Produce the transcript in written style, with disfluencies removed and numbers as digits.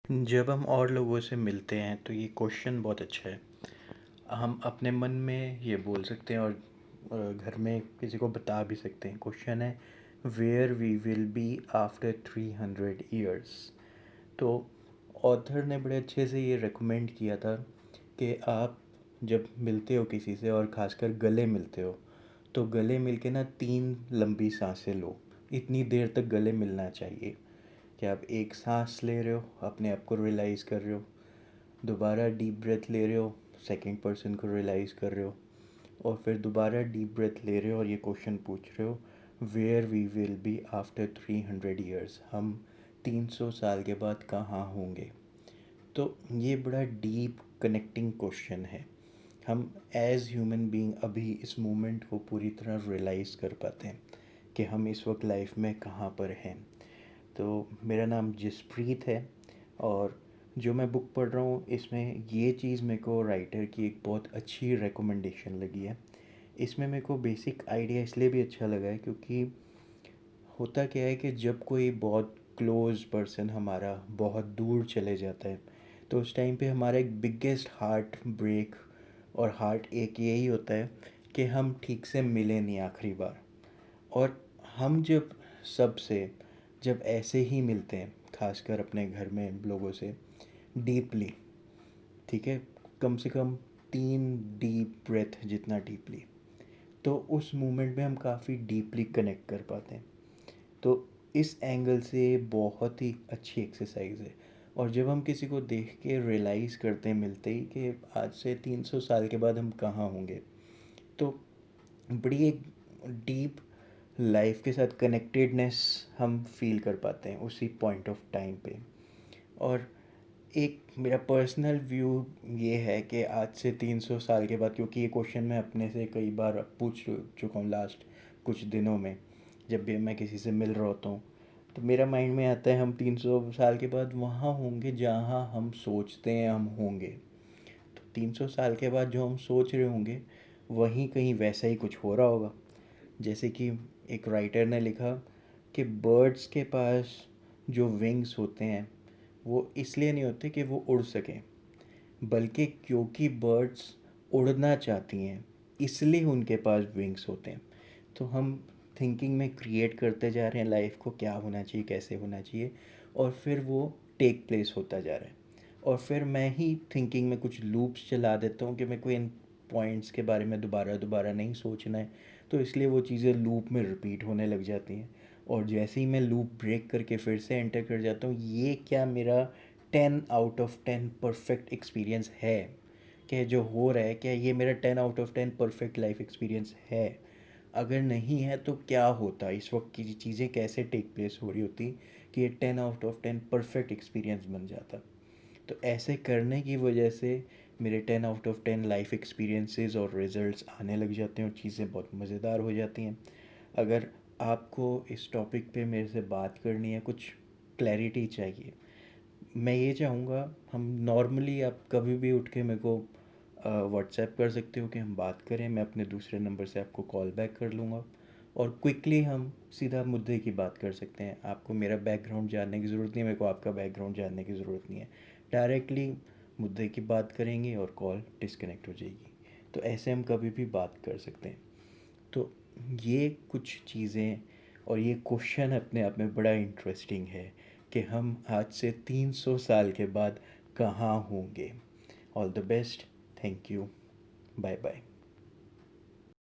जब हम और लोगों से मिलते हैं तो ये क्वेश्चन बहुत अच्छा है। हम अपने मन में ये बोल सकते हैं और घर में किसी को बता भी सकते हैं। क्वेश्चन है, where we will be after 300 years. तो ऑथर ने बड़े अच्छे से ये रेकमेंड किया था कि आप जब मिलते हो किसी से और ख़ासकर गले मिलते हो तो गले मिल के ना 3 लंबी सांसें लो। इतनी देर तक गले मिलना चाहिए कि आप एक सांस ले रहे हो, अपने आप को रियलाइज़ कर रहे हो, दोबारा डीप ब्रेथ ले रहे हो, सेकंड पर्सन को रियलाइज़ कर रहे हो, और फिर दोबारा डीप ब्रेथ ले रहे हो और ये क्वेश्चन पूछ रहे हो, where we will be after 300 years. हम 300 साल के बाद कहाँ होंगे। तो ये बड़ा डीप कनेक्टिंग क्वेश्चन है। हम एज ह्यूमन बीइंग अभी इस मोमेंट को पूरी तरह रियलाइज़ कर पाते हैं कि हम इस वक्त लाइफ में कहाँ पर हैं। तो मेरा नाम जसप्रीत है, और जो मैं बुक पढ़ रहा हूँ इसमें ये चीज़ मेरे को राइटर की एक बहुत अच्छी रिकमेंडेशन लगी है। इसमें मेरे को बेसिक आइडिया इसलिए भी अच्छा लगा है क्योंकि होता क्या है कि जब कोई बहुत क्लोज़ पर्सन हमारा बहुत दूर चले जाता है तो उस टाइम पे हमारा एक बिगेस्ट हार्ट ब्रेक और हार्ट एक यही होता है कि हम ठीक से मिले नहीं आखिरी बार। और हम जब सबसे जब ऐसे ही मिलते हैं, खासकर अपने घर में लोगों से डीपली, ठीक है, कम से कम 3 डीप ब्रेथ जितना डीपली, तो उस मोमेंट में हम काफ़ी डीपली कनेक्ट कर पाते हैं। तो इस एंगल से बहुत ही अच्छी एक्सरसाइज है। और जब हम किसी को देख के रियलाइज़ करते हैं मिलते ही कि आज से 300 साल के बाद हम कहाँ होंगे, तो बड़ी एक डीप लाइफ के साथ कनेक्टेडनेस हम फील कर पाते हैं उसी पॉइंट ऑफ टाइम पे। और एक मेरा पर्सनल व्यू ये है कि आज से 300 साल के बाद, क्योंकि ये क्वेश्चन मैं अपने से कई बार पूछ चुका हूँ लास्ट कुछ दिनों में, जब भी मैं किसी से मिल रहा होता हूँ तो मेरा माइंड में आता है हम 300 साल के बाद वहाँ होंगे जहाँ हम सोचते हैं हम होंगे। तो 300 साल के बाद जो हम सोच रहे होंगे वहीं कहीं वैसा ही कुछ हो रहा होगा। जैसे कि एक राइटर ने लिखा कि बर्ड्स के पास जो विंग्स होते हैं वो इसलिए नहीं होते कि वो उड़ सकें, बल्कि क्योंकि बर्ड्स उड़ना चाहती हैं इसलिए उनके पास विंग्स होते हैं। तो हम थिंकिंग में क्रिएट करते जा रहे हैं लाइफ को, क्या होना चाहिए कैसे होना चाहिए, और फिर वो टेक प्लेस होता जा रहा है। और फिर मैं ही थिंकिंग में कुछ लूप्स चला देता हूँ कि मेरे को इन पॉइंट्स के बारे में दोबारा दोबारा नहीं सोचना है, तो इसलिए वो चीज़ें लूप में रिपीट होने लग जाती हैं। और जैसे ही मैं लूप ब्रेक करके फिर से एंटर कर जाता हूँ, ये क्या मेरा 10 आउट ऑफ 10 परफेक्ट एक्सपीरियंस है, कि जो हो रहा है क्या ये मेरा 10 out of 10 perfect life experience है। अगर नहीं है तो क्या होता, इस वक्त की चीज़ें कैसे टेक प्लेस हो रही होती कि ये 10 आउट ऑफ 10 परफेक्ट एक्सपीरियंस बन जाता। तो ऐसे करने की वजह से मेरे 10 आउट ऑफ 10 लाइफ एक्सपीरियंसेस और रिजल्ट्स आने लग जाते हैं और चीज़ें बहुत मज़ेदार हो जाती हैं। अगर आपको इस टॉपिक पे मेरे से बात करनी है, कुछ क्लैरिटी चाहिए, मैं ये चाहूँगा हम नॉर्मली आप कभी भी उठ के मेरे को व्हाट्सएप कर सकते हो कि हम बात करें, मैं अपने दूसरे नंबर से आपको कॉल बैक कर लूँगा और क्विकली हम सीधा मुद्दे की बात कर सकते हैं। आपको मेरा बैकग्राउंड जानने की ज़रूरत नहीं है, मेरे को आपका बैकग्राउंड जानने की ज़रूरत नहीं है। डायरेक्टली मुद्दे की बात करेंगे और कॉल डिस्कनेक्ट हो जाएगी। तो ऐसे हम कभी भी बात कर सकते हैं। तो ये कुछ चीज़ें और ये क्वेश्चन अपने आप में बड़ा इंटरेस्टिंग है कि हम आज से 300 साल के बाद कहाँ होंगे। All the best. Thank you. Bye bye.